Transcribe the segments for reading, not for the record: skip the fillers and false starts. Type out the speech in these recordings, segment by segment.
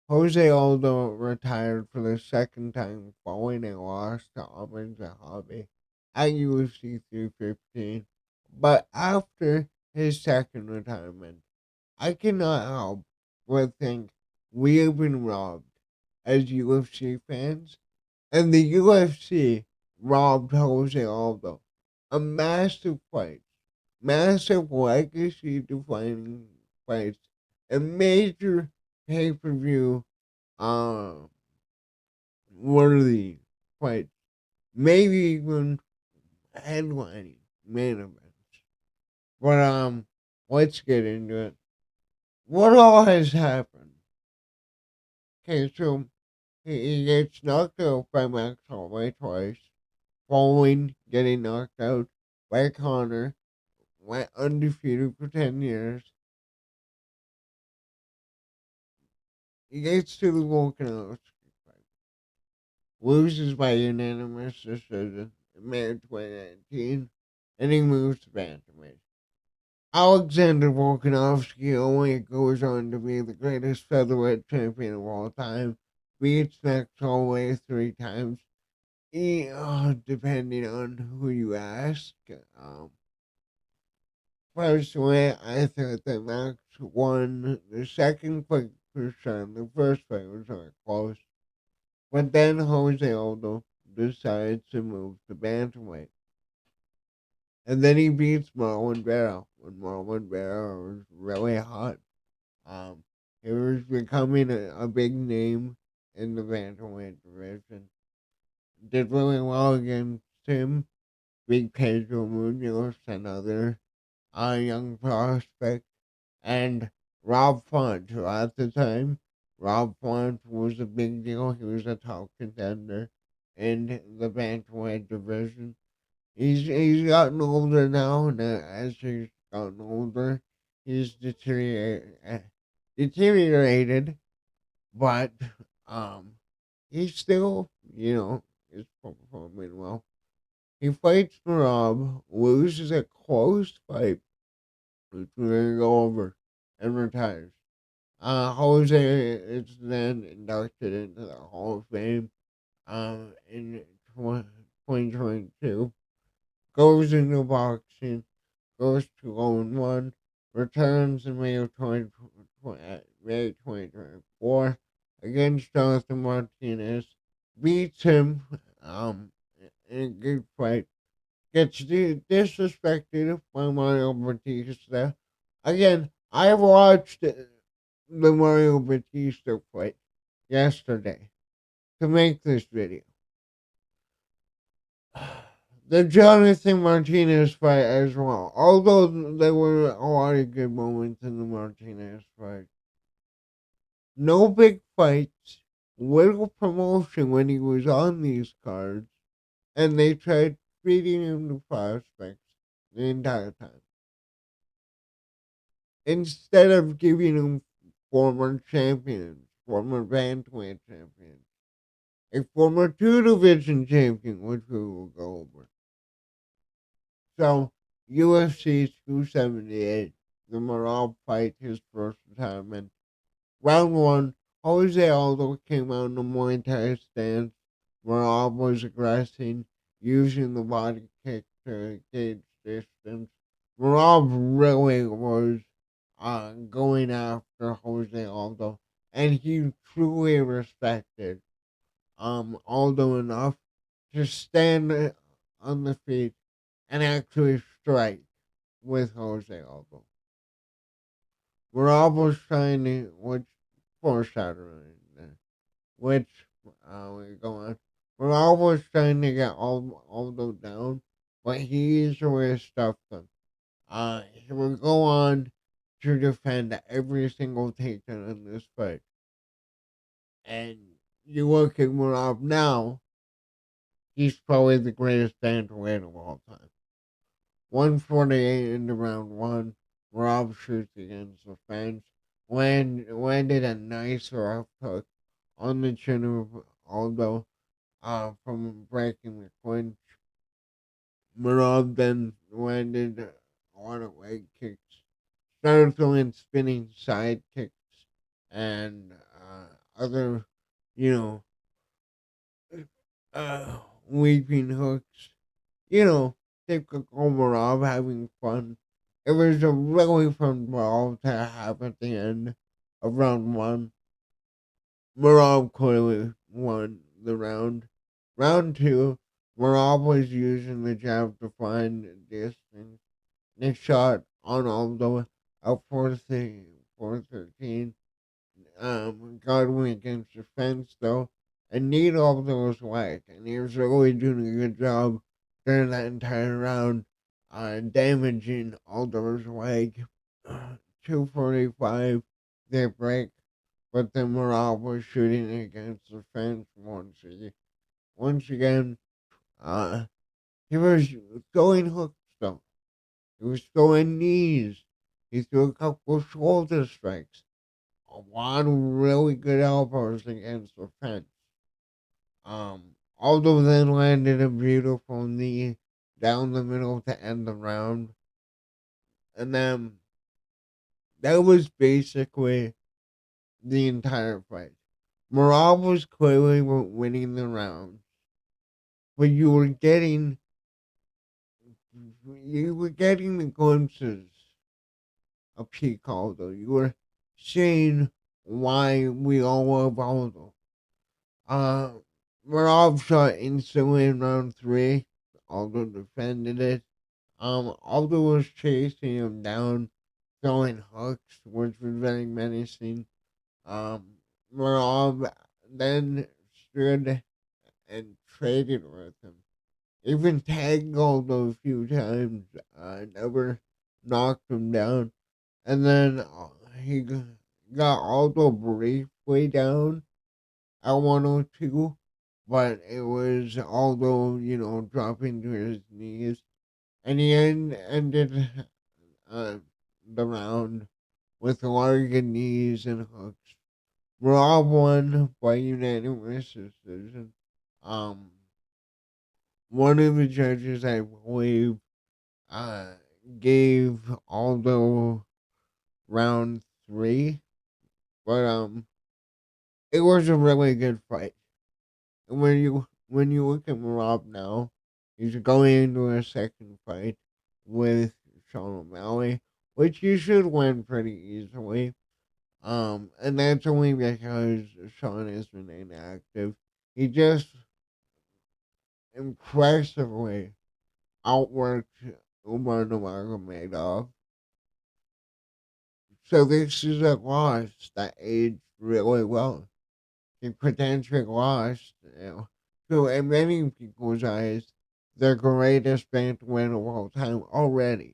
Jose Aldo retired for the second time following a loss to Aiemann Zahabi at UFC 315. But after his second retirement, I cannot help but think we have been robbed as UFC fans, and the UFC robbed Jose Aldo. A massive fight, massive legacy defining fights, a major pay per view worthy fights, maybe even headlining main events. But let's get into it. What all has happened? Okay, so he gets knocked out by Max Holloway twice, following getting knocked out by Conor, went undefeated for 10 years. He gets to the Volkanovski fight, loses by unanimous decision in May of 2019, and he moves to bantamweight. Alexander Volkanovski only goes on to be the greatest featherweight champion of all time, beats Max Holloway 3 times, depending on who you ask. Personally, I thought that Max won the second fight for sure. The first fight was not close. But then Jose Aldo decides to move to bantamweight. And then he beats Marlon Vera when Marlon Vera was really hot. He was becoming a big name in the bantamweight division. Did really well against him. Big Pedro Munoz, another young prospect, and Rob Font, who at the time, Rob Font was a big deal. He was a top contender in the bantamweight division. He's gotten older now, and as he's gotten older, he's deteriorated, but um, he's still, is performing well. He fights Rob, loses a close fight, which we're gonna go over, and retires. Jose is then inducted into the Hall of Fame in 2022. Goes into boxing, goes to 0-1, returns in May of 2024 against Jonathan Martinez, beats him in a good fight, gets disrespected by Mario Batista. Again, I watched the Mario Batista fight yesterday to make this video. The Jonathan Martinez fight as well. Although there were a lot of good moments in the Martinez fight. No big fights, little promotion when he was on these cards, and they tried feeding him to prospects the entire time. Instead of giving him former champions, former bantamweight champions, a former two division champion, which we will go over. So, UFC 278, the Marab fight, his first retirement. Round one, Jose Aldo came out in a Muay Thai stance. Marab was aggressing, using the body kick to gauge distance. Marab really was going after Jose Aldo, and he truly respected Aldo enough to stand on the feet and actually strike with Jose Aldo. We're almost trying to, which foreshadowing, which we go on. We're almost trying to get Aldo down, but he easily stuffed them. He will go on to defend every single takedown in this fight. And you look at Murab now, he's probably the greatest bantamweight of all time. 148 into round one. Rob shoots against the fence. Landed a nice rough hook on the chin of Aldo from breaking the clinch. Rob then landed a lot of leg kicks. Started throwing spinning side kicks and other, you know, weeping hooks. You know, typical Marab having fun. It was a really fun brawl to have at the end of round one. Marab clearly won the round. Round two, Marab was using the jab to find distance. And shot on Aldo at 4-13. Godwin against the fence though, and need Aldo's leg, and he was really doing a good job during that entire round, damaging Aldo's leg. 245, they break, but then Morale was shooting against the fence once again. Uh, he was throwing hooks though. He was throwing knees. He threw a couple shoulder strikes. A lot of really good elbows against the fence. Aldo then landed a beautiful knee down the middle to end the round. And then that was basically the entire fight. Morale was clearly winning the round, but you were getting the glimpses of peak Aldo. You were seeing why we all love Aldo. Uh, Marov shot instantly in round three. Aldo defended it. Aldo was chasing him down, throwing hooks, which was very menacing. Marov then stood and traded with him. Even tagged Aldo a few times. Never knocked him down. And then got Aldo briefly down at 102, but it was Aldo, dropping to his knees, and he ended uh, the round with large knees and hooks. Raw won by unanimous decision. Um, One of the judges, I believe, uh, gave Aldo round three, but it was a really good fight. And when you look at Rob now, he's going into a second fight with Sean O'Malley, which he should win pretty easily. And that's only because Sean has been inactive. He just impressively outworked Umar Nurmagomedov. So this is a loss that aged really well. He potentially lost, to in many people's eyes, the greatest bantamweight of all time already.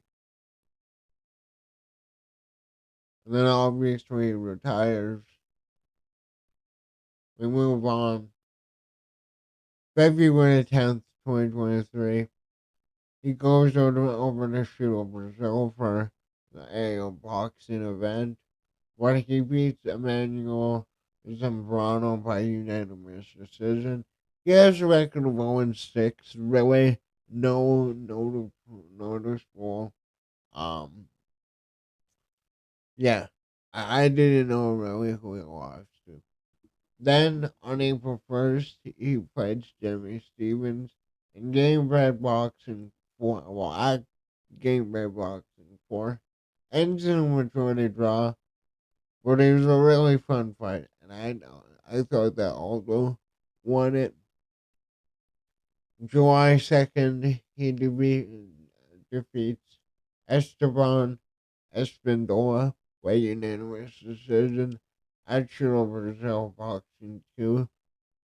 And then obviously he retires. We move on. February 10th, 2023. He goes over to Shooto Brazil for the AO boxing event, where he beats Emmanuel Zambrano by unanimous decision. He has a record of 0-6, really no noticeable. Um, yeah, I didn't know really who he lost to. Then on April 1st, he fights Jeremy Stevens in Game Red Boxing 4. Well, I Game Red Boxing 4. Ends in a majority draw, but it was a really fun fight, and I thought that Aldo won it. July 2nd, he defeats Esteban Espindola by unanimous decision at Shooto Brazil Boxing 2.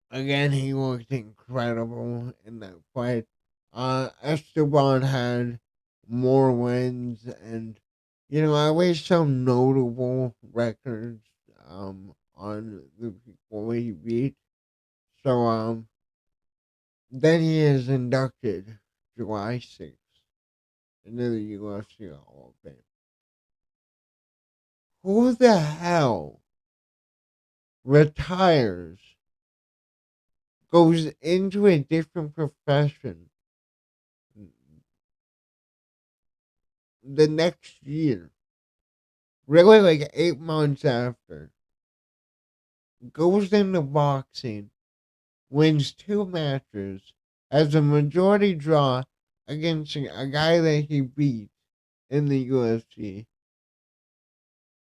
Again, he looked incredible in that fight. Esteban had more wins and, at least some notable records on the people he beat. So, then he is inducted July 6th into the UFC Hall of Fame. Who the hell retires, goes into a different profession the next year? Really, like 8 months after. goes into boxing, wins 2 matches, has a majority draw against a guy that he beat in the UFC,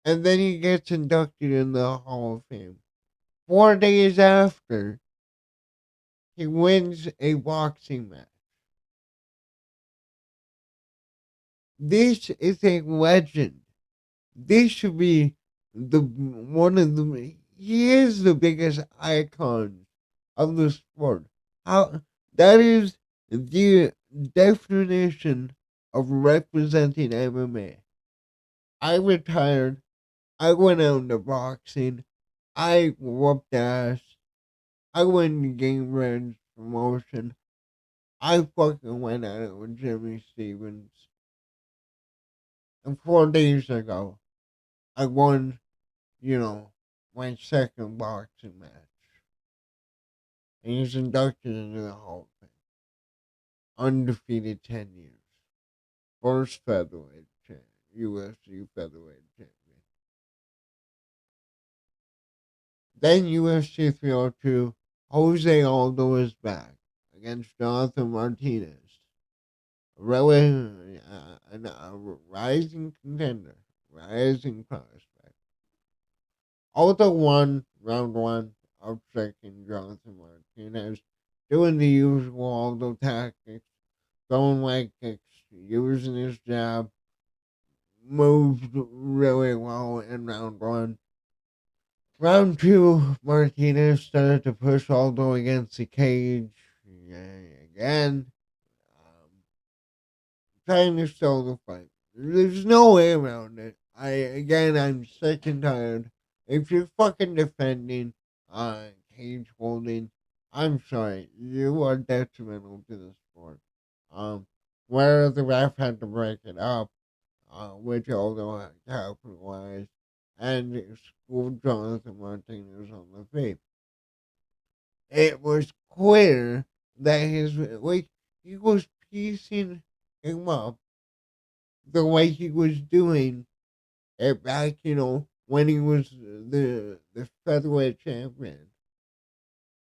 and then he gets inducted in the Hall of Fame. 4 days after, he wins a boxing match. This is a legend. This should be the one of the. He is the biggest icon of the sport. How that is the definition of representing MMA. I retired. I went out into boxing. I whooped ass. I went to Game Reds promotion. I fucking went at it with Jimmy Stevens. And 4 days ago, I won, you know, my second boxing match. And he's inducted into the Hall of Fame. Undefeated 10 years. First featherweight champion, UFC featherweight champion. Then UFC 302, Jose Aldo is back against Jonathan Martinez. Really, a rising contender, rising prospect. Aldo won round one, outstriking Jonathan Martinez, doing the usual Aldo tactics, throwing leg kicks, using his jab, moved really well in round one. Round two, Martinez started to push Aldo against the cage again, trying to stall the fight. There's no way around it. I'm sick and tired. If you're fucking defending cage holding, I'm sorry, you are detrimental to the sport. Um, where the ref had to break it up, which Aldo had capitalized, and schooled Jonathan Martinez on the feet. It was clear that he was piecing him up the way he was doing it back, when he was the featherweight champion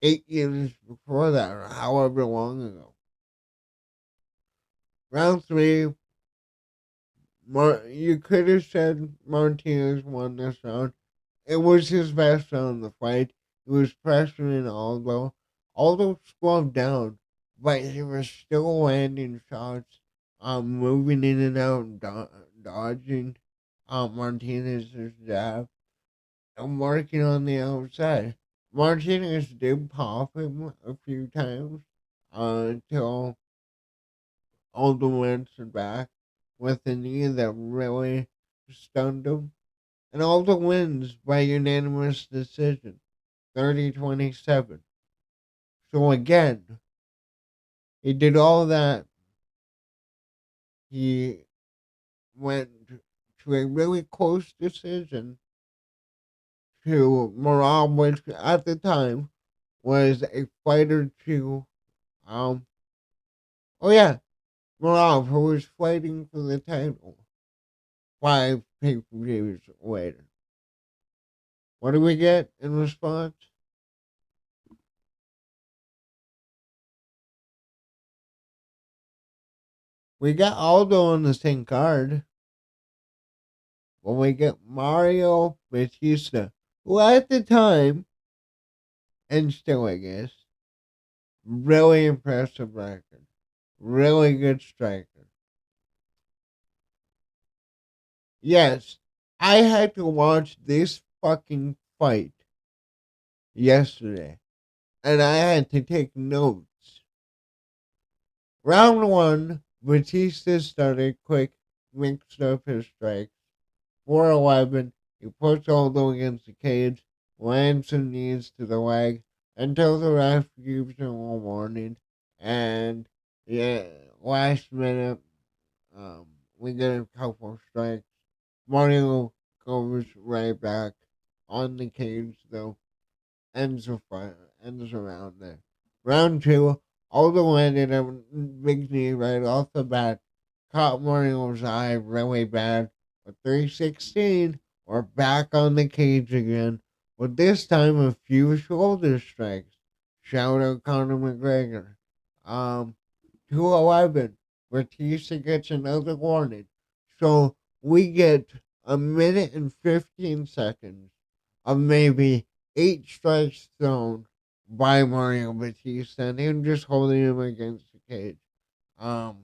8 years before that, or however long ago. Round three, you could have said Martinez won this round. It was his best round of the fight. He was pressuring Aldo. Aldo slowed down, but he was still landing shots, moving in and out, and dodging Martinez's jab, and working on the outside. Martinez did pop him a few times until Aldo answered back with a knee that really stunned him. And Aldo wins by unanimous decision, 30-27. So again, he did all that. He went to a really close decision to Morale, which at the time was a fighter to, oh yeah, Morale, who was fighting for the title 5 pay-per-views later. What do we get in response? We got Aldo on the same card. But we get Mario Batista, who at the time, and still I guess, really impressive record. Really good striker. Yes, I had to watch this fucking fight yesterday. And I had to take notes. Round one, Batista started quick, mixed up his strikes. 4-11, he puts Aldo against the cage, lands some knees to the leg until the ref gives him a warning. And yeah, last minute, we get a couple strikes. Mario goes right back on the cage though, ends the fight, ends around there. Round two, Aldo landed a big knee right off the bat, caught Mario's eye really bad. But 316, we're back on the cage again. But this time, a few shoulder strikes. Shout out Conor McGregor. Um, 211. Batista gets another warning. So we get a minute and 15 seconds of maybe 8 strikes thrown by Mario Batista and him just holding him against the cage. Um,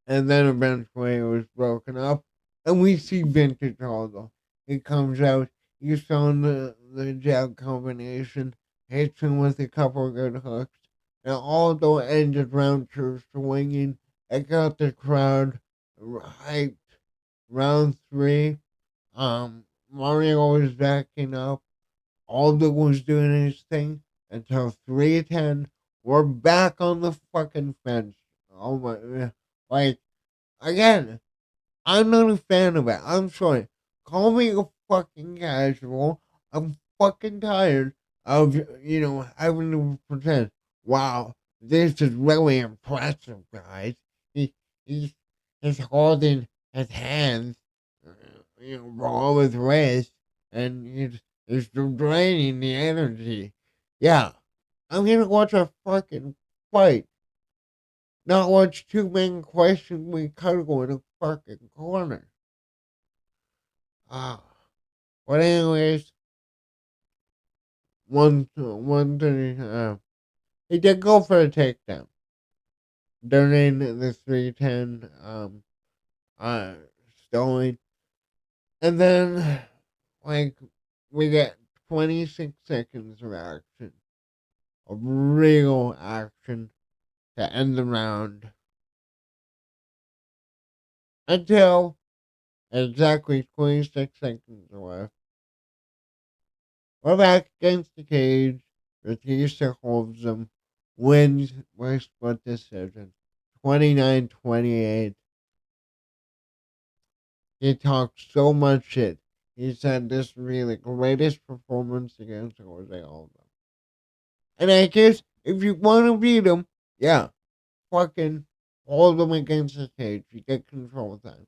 and then eventually it was broken up, and we see vintage Aldo. He comes out, he's throwing the jab combination, hits him with a couple of good hooks, and Aldo ended round two swinging. It got the crowd hyped. Round three, Mario was backing up. Aldo was doing his thing until 3:10. We're back on the fucking fence. Oh my, like, again, I'm not a fan of it. I'm sorry. Call me a fucking casual. I'm fucking tired of, having to pretend, wow, this is really impressive, guys. He, he's, he's holding his hands, all his wrists, and he's draining the energy. Yeah, I'm gonna watch a fucking fight. Not watch two men question me cuddle in a fucking corner. Ah, but anyways, one thing. He did go for a takedown during the 3:10 uh stolen, and then like we get 26 seconds of action, of real action to end the round until exactly 26 seconds left. We're back against the cage. Batista holds them, wins by split decision, 29-28. He talked so much shit. He said this would be the greatest performance against Jose Aldo. And I guess if you want to beat him, yeah, fucking hold him against the cage. You get control time.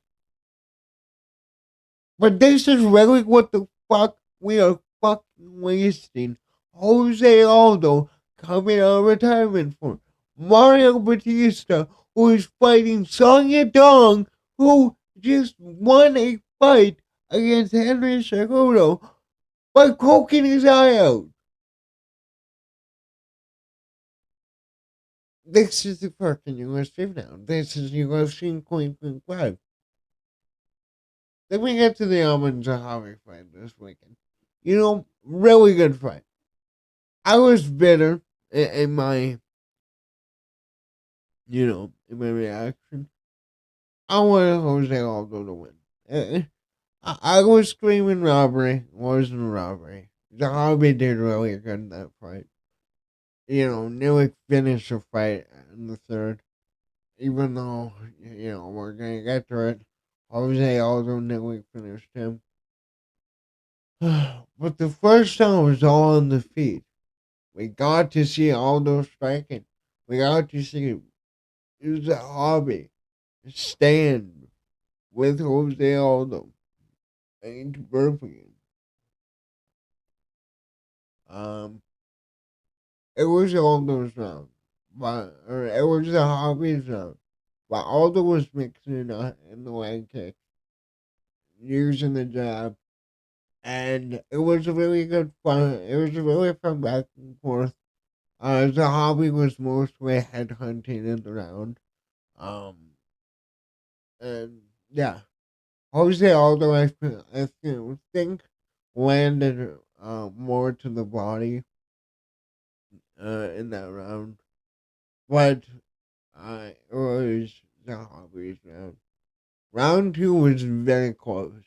But this is really what the fuck we are fucking wasting Jose Aldo coming out of retirement for. Mario Batista, who is fighting Sonya Dong, who just won a fight against Henry Cejudo by poking his eye out. This is the fucking UFC now. This is UFC 2025. Then we get to the Aiemann Zahabi fight this weekend. Really good fight. I was bitter in my, in my reaction. I wanted Jose Aldo to win. I was screaming robbery. It wasn't a robbery. Zahabi did really good in that fight. Nearly finished the fight in the third. Even though, we're going to get to it. Jose Aldo nearly finished him. But the first time was all on the feet. We got to see Aldo striking. We got to see Zahabi stand with Jose Aldo and Burping. Um, it was Aldo's round, or it was Zahabi's round, but Aldo was mixing it in the leg kick, using the jab, and it was a really good fun. It was a really fun back and forth. Zahabi was mostly headhunting in the round. Um, and yeah, Jose Aldo, think landed more to the body in that round, but it was Zahabi's round. Round two was very close,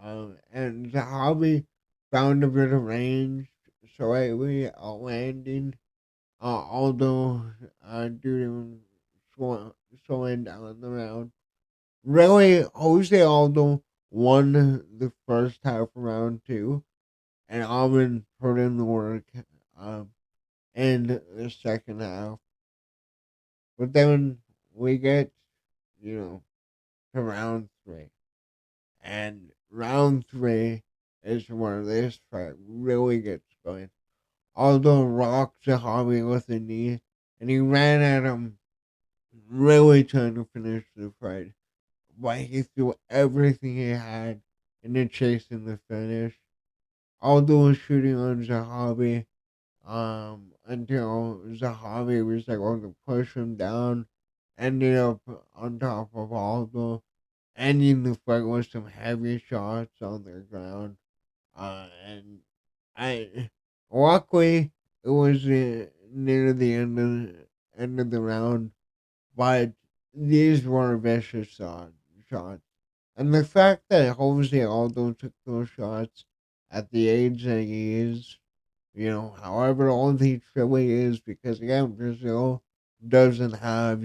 and Zahabi found a bit of range, slightly landing. Aldo due to slowing down the round. Really, Jose Aldo won the first half of round two, and Alvin put in the work um, in the second half. But then we get, to round three. And round three is where this fight really gets going. Aldo rocked Zahabi with a knee, and he ran at him, really trying to finish the fight. But he threw everything he had into chasing the finish. Aldo was shooting on Zahabi, until Zahabi was able to push him down, ended up on top of Aldo, ending the fight with some heavy shots on the ground. And I luckily it was near the end of the round, but these were vicious shots. And the fact that Jose Aldo took those shots at the age that he is, however old he truly is, because again, Brazil doesn't have,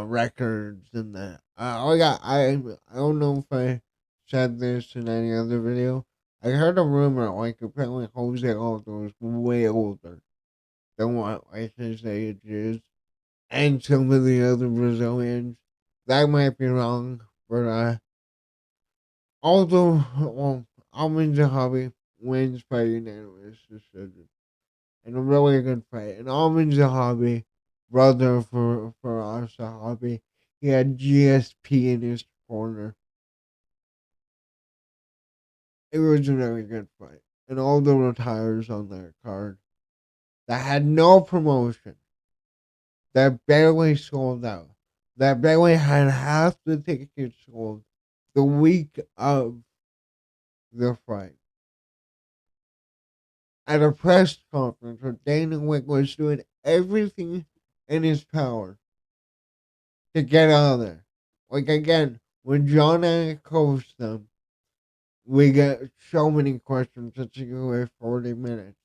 records and that. I don't know if I said this in any other video. I heard a rumor like apparently Jose Aldo is way older than what like his age is, and some of the other Brazilians. That might be wrong, but Aiemann Zahabi wins by unanimous decision. And a really good fight. And Aiemann Zahabi, brother for Zahabi, he had GSP in his corner. It was a very good fight. And all the retires on that card that had no promotion, that barely sold out, that barely had half the tickets sold the week of the fight. At a press conference where Dana White was doing everything in his power to get out of there. Like again, when John and I coach them, we get so many questions that you go away 40 minutes.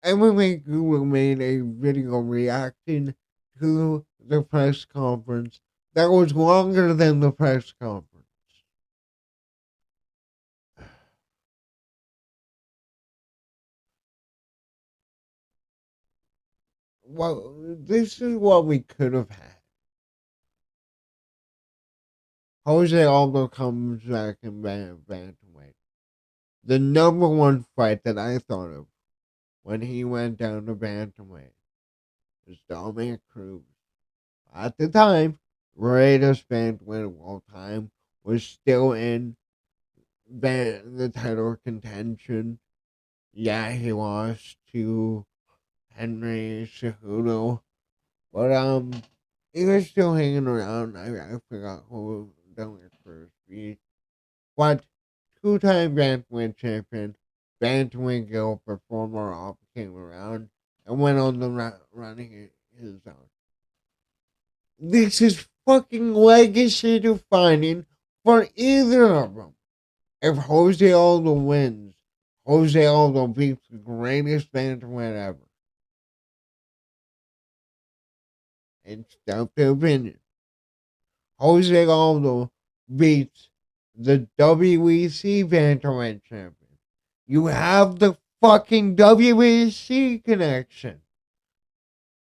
MMA Guru made a video reacting to the press conference that was longer than the press conference. Well, this is what we could have had. Jose Aldo comes back in bantamweight. The number one fight that I thought of when he went down to bantamweight was Dominic Cruz. At the time, greatest bantamweight of all time, was still in the title contention. Yeah, he lost to Henry Cejudo, but he was still hanging around. I forgot who Dominic Cruz beat, but two-time bantamweight champion, bantamweight Gilbert, former op, came around and went on the running his own. This is fucking legacy defining for either of them. If Jose Aldo wins, Jose Aldo beats the greatest bantamweight ever. It's up to opinion. Jose Aldo beats the WEC bantamweight champion. You have the fucking WEC connection.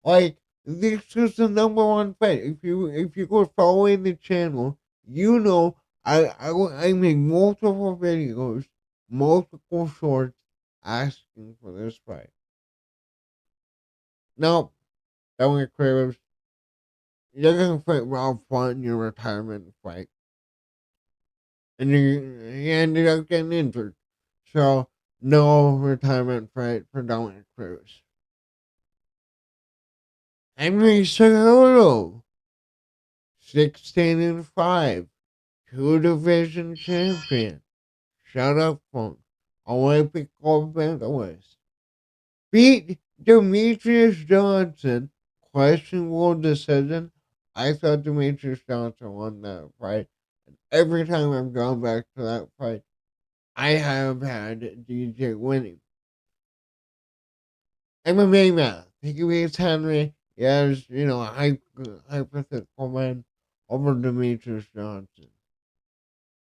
Like, this is the number one fight. If you go following the channel, you know I make multiple videos, multiple shorts asking for this fight. Now, Dominic Cruz, you're gonna fight Ralph Font in your retirement fight. And he ended up getting injured. So no retirement fight for Dominic Cruz. Henry Cejudo, 16-5, two division champion. Shut up, phone. Olympic gold medalist. Beat Demetrius Johnson. Questionable decision. I thought Demetrius Johnson won that fight. And every time I've gone back to that fight, I have had DJ winning. MMA math. He beats Henry. He has, a hypothetical man over Demetrius Johnson.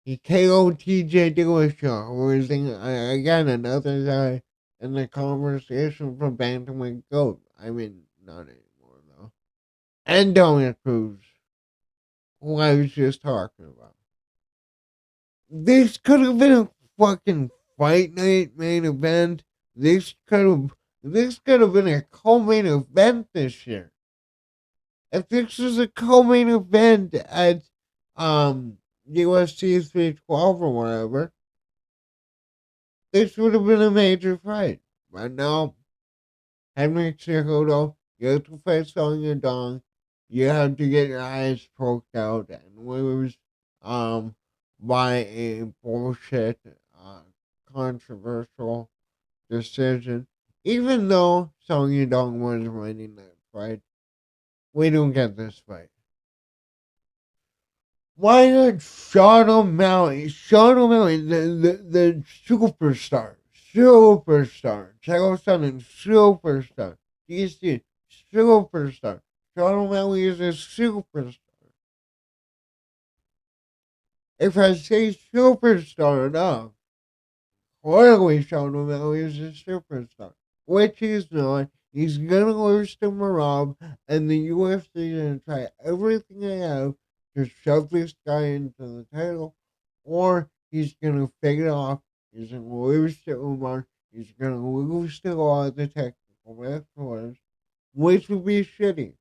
He KO'd TJ Dillashaw, who is, again, another guy in the conversation for Bantamweight GOAT. I mean, not anymore, though. And Dominic Cruz, who I was just talking about. This could have been a fucking fight night main event. This could have been a co-main event this year. If this was a co-main event at UFC 312 or whatever, this would have been a major fight. But no, Henry Cejudo, you have to face on your dong. You have to get your eyes poked out and lose by a bullshit controversial decision. Even though Song Yudong was winning that fight, we don't get this fight. Why not Sean O'Malley? Sean O'Malley, the superstar. Superstar. Chael Sonnen, superstar. DC, superstar. Sean O'Malley is a superstar. If I say superstar enough, clearly Sean O'Malley is a superstar. Which he's not. He's gonna lose to Marab, and the UFC is gonna try everything they have to shove this guy into the title, or he's gonna fake it off. He's gonna lose to Umar. He's gonna lose to all the technical wrestlers, which would be shitty.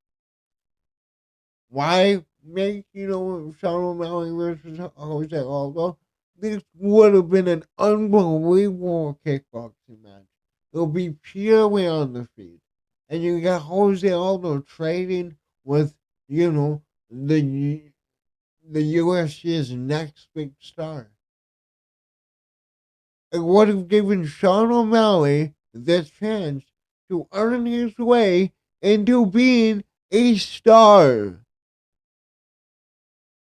Why make, Sean O'Malley versus Jose Aldo? This would have been an unbelievable kickboxing match. It'll be purely on the feet. And you got Jose Aldo trading with, the UFC's next big star. It would have given Sean O'Malley the chance to earn his way into being a star.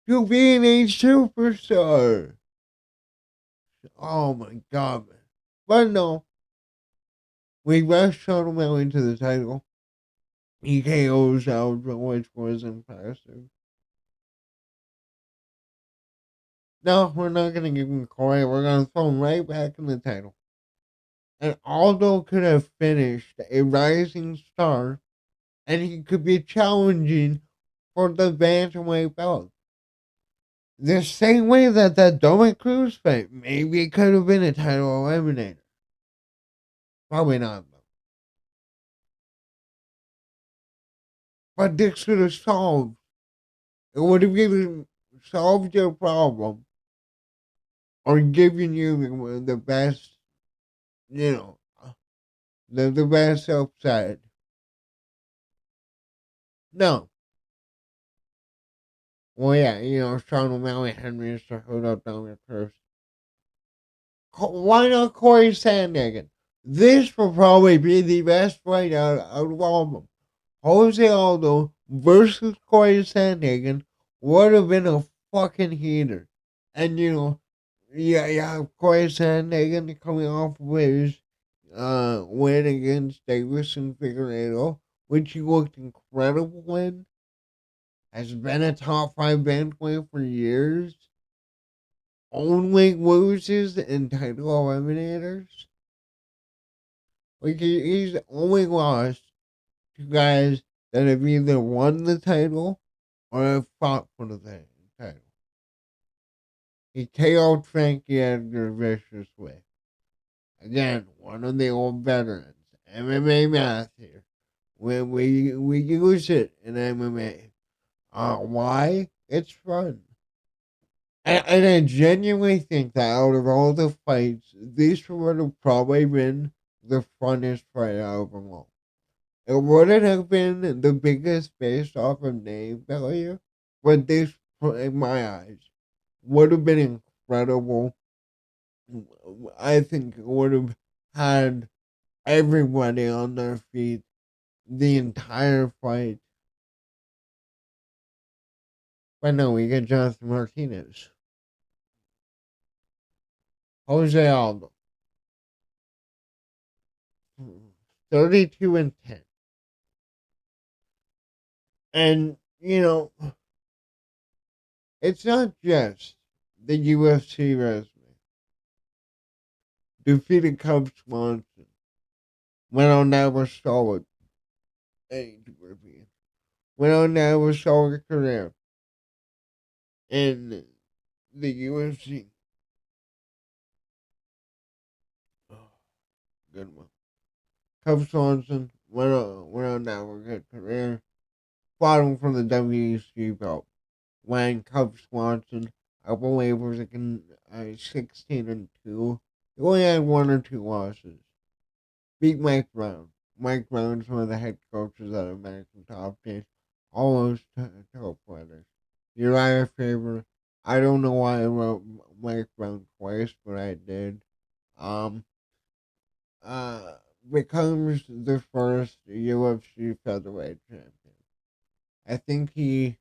To being a superstar. Oh my god, man. But no, we rushed Sean O'Malley into the title. He KOs Aldo, which was impressive. No, we're not going to give him Corey. We're going to throw him right back in the title. And Aldo could have finished a rising star, and he could be challenging for the bantamweight belt. The same way that Dominic Cruz fight maybe could have been a title eliminator. Probably not, though. But this could have solved. It would have given solved your problem, or given you the best, you know, the best upside. No. Well, yeah, Sean O'Malley, Henry Cejudo, Dominic Cruz. Why not Corey Sandhagen? This will probably be the best fight out of all of them. Jose Aldo versus Corey Sandhagen would have been a fucking heater. And, yeah, Corey Sandhagen coming off of his win against Davis and Figueiredo, which he looked incredible in, has been a top 5 bantamweight for years, only loses in title eliminators. Like, he's only lost to guys that have either won the title or have fought for the title. He KO'd Frankie Edgar viciously. Again, one of the old veterans. MMA math here. We use it in MMA. Why? It's fun. And I genuinely think that out of all the fights, this would have probably been the funnest fight out of them all. It wouldn't have been the biggest based off of name value, but this, in my eyes, would have been incredible. I think it would have had everybody on their feet the entire fight. But no, we get Jonathan Martinez. Jose Aldo. 32-10. And, it's not just the UFC resume. Defeated Cub Swanson. Went on to have a solid went on to have a solid career in the UFC. good one. Cub Swanson went on that with a good career. Fought him from the WEC belt. When Cub Swanson, I believe, was like 16-2. He only had one or two losses. Beat Mike Brown. Mike Brown's one of the head coaches at American Top Team. All those top fighters. Uriah Faber. I don't know why I wrote Mike Brown twice, but I did. Um, uh, Becomes the first UFC featherweight champion. I think he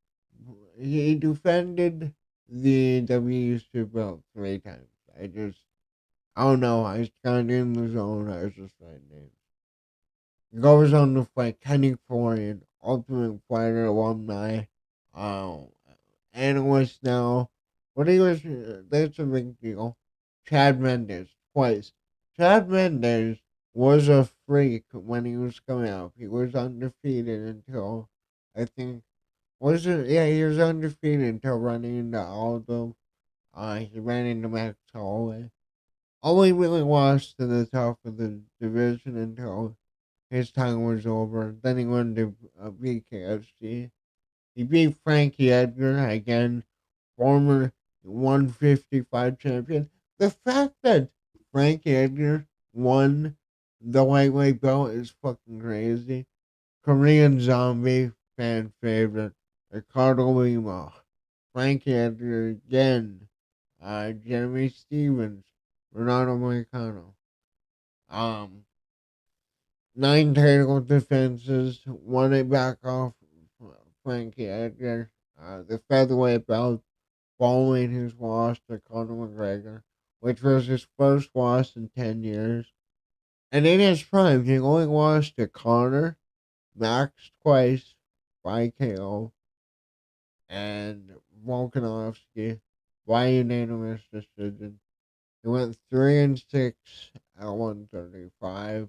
defended the WEC belt 3 times. I don't know. I was kind of in the zone. I was just writing names. Goes on to fight Kenny Florian, Ultimate Fighter alumni, uh, analyst now. But that's a big deal. Chad Mendes, twice. Chad Mendes was a freak when he was coming up. He was undefeated until, I think, was it? Yeah, he was undefeated until running into Aldo. He ran into Max Holloway. Only really lost to the top of the division until his time was over. Then he went to BKFC. He beat Frankie Edgar, again, former 155 champion. The fact that Frankie Edgar won the lightweight belt is fucking crazy. Korean Zombie, fan favorite. Ricardo Lima. Frankie Edgar again. Jeremy Stevens. Renato Moicano. Um, 9 title defenses. Won it back off Frankie Edgar. The featherweight belt following his loss to Conor McGregor, which was his first loss in 10 years. And in his prime, he only lost to Conor, Max twice by KO, and Volkanovski by unanimous decision. He went 3-6 at 135.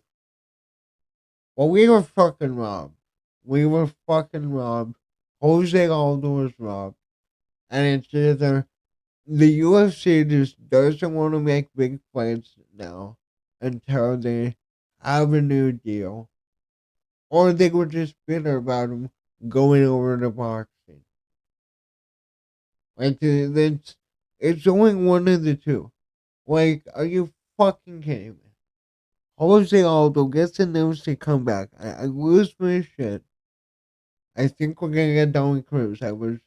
Well, we were fucking robbed. We were fucking robbed. Jose Aldo was robbed. And it's either the UFC just doesn't want to make big fights now until they have a new deal, or they were just bitter about him going over to boxing. Like, it's only one of the two. Like, are you fucking kidding me? Jose Aldo gets announced to come back. I lose my shit. I think we're gonna get Dominic Cruz. I was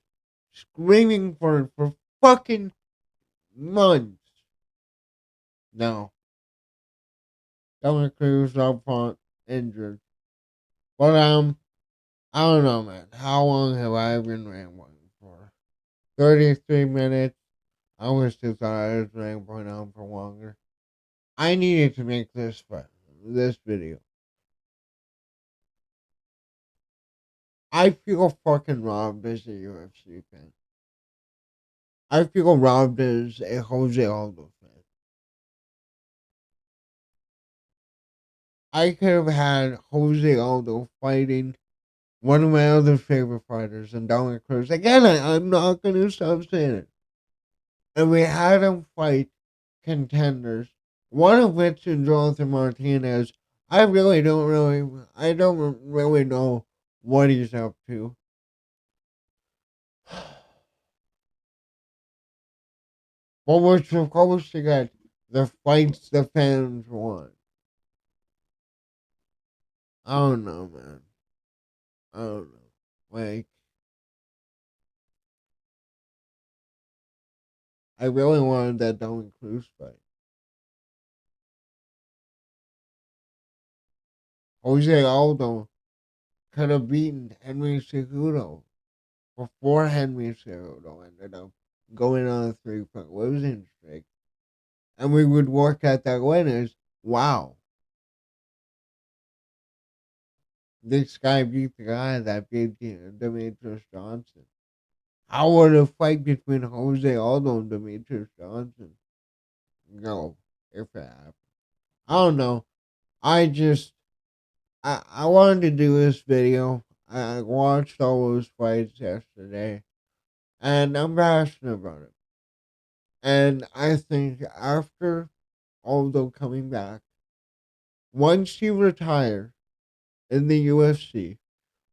screaming for it for fucking months. No. Dominic Cruz up front, injured. But I don't know, man. How long have I been rambling for? 33 minutes. I wish they thought I was rambling on for longer. I needed to make this video. I feel fucking robbed as a UFC fan. I feel robbed as a Jose Aldo fan. I could have had Jose Aldo fighting one of my other favorite fighters and Dominic Cruz. Again, I'm not going to stop saying it. And we had him fight contenders, one of which is Jonathan Martinez. I don't really know what he's up to. But we're supposed to get the fights the fans want. I don't know, man. I don't know. Like, I really wanted that Dominic Cruz fight. Jose Aldo could have beaten Henry Cejudo before Henry Cejudo ended up going on a 3-point losing streak. And we would work at that win as, wow, this guy beat the guy that beat Demetrius Johnson. How would a fight between Jose Aldo and Demetrius Johnson go if it happened? I don't know. I wanted to do this video. I watched all those fights yesterday, and I'm passionate about it. And I think after Aldo coming back, Once you retire in the UFC,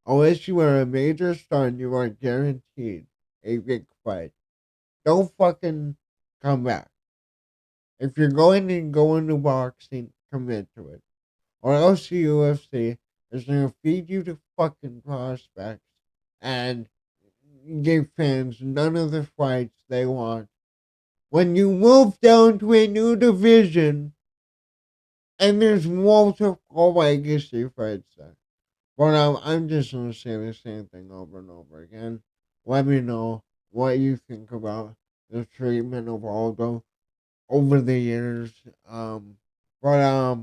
unless you are a major star, you are guaranteed a big fight. Don't fucking come back. If you're going to go into boxing, commit to it. Or else the UFC is going to feed you to fucking prospects and give fans none of the fights they want. When you move down to a new division and there's multiple legacy fights there. But I'm just going to say the same thing over and over again. Let me know what you think about the treatment of Aldo over the years. But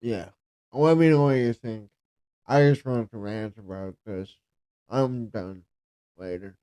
yeah. Let me know what you think. I just want to rant about this. I'm done. Later.